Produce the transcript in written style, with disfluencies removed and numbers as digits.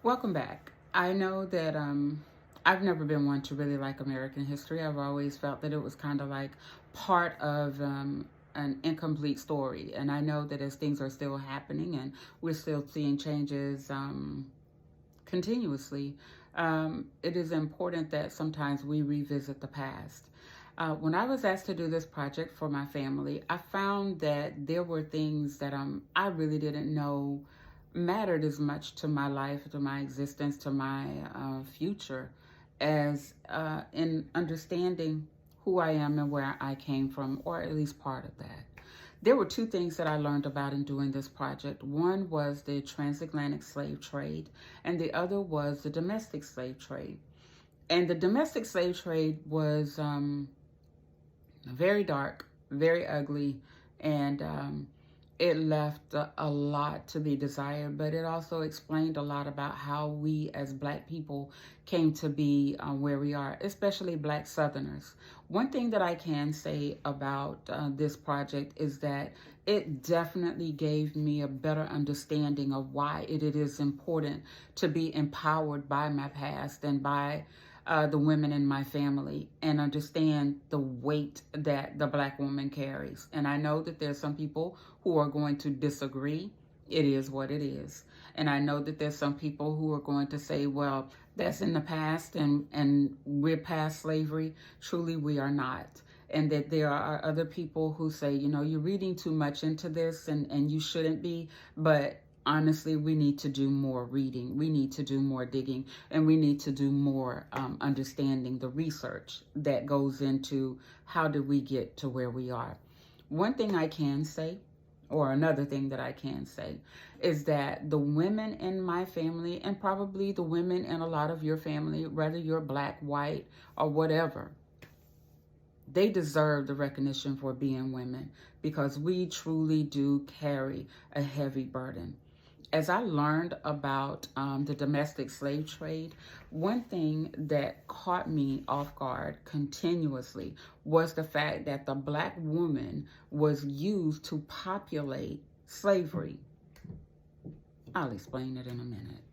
Welcome back. I know that I've never been one to really like American history. I've always felt that it was kind of like part of an incomplete story. And I know that as things are still happening and we're still seeing changes continuously, it is important that sometimes we revisit the past. When I was asked to do this project for my family, I found that there were things that I really didn't know mattered as much to my life, to my existence, to my future, as in understanding who I am and where I came from, or at least part of that. There were two things that I learned about in doing this project. One was the transatlantic slave trade, and the other was the domestic slave trade. And the domestic slave trade was very dark, very ugly, and it left a lot to be desired, but it also explained a lot about how we as Black people came to be where we are, especially Black Southerners. One thing that I can say about this project is that it definitely gave me a better understanding of why it is important to be empowered by my past and by the women in my family and understand the weight that the Black woman carries. And I know that there's some people who are going to disagree. It is what it is. And I know that there's some people who are going to say, well, that's in the past and we're past slavery. Truly, we are not. And that there are other people who say, you're reading too much into this and you shouldn't be. But honestly, we need to do more reading. We need to do more digging, and we need to do more understanding the research that goes into how did we get to where we are. One thing I can say, or another thing that I can say, is that the women in my family, and probably the women in a lot of your family, whether you're Black, white, or whatever, they deserve the recognition for being women, because we truly do carry a heavy burden. As I learned about the domestic slave trade, one thing that caught me off guard continuously was the fact that the Black woman was used to populate slavery. I'll explain it in a minute.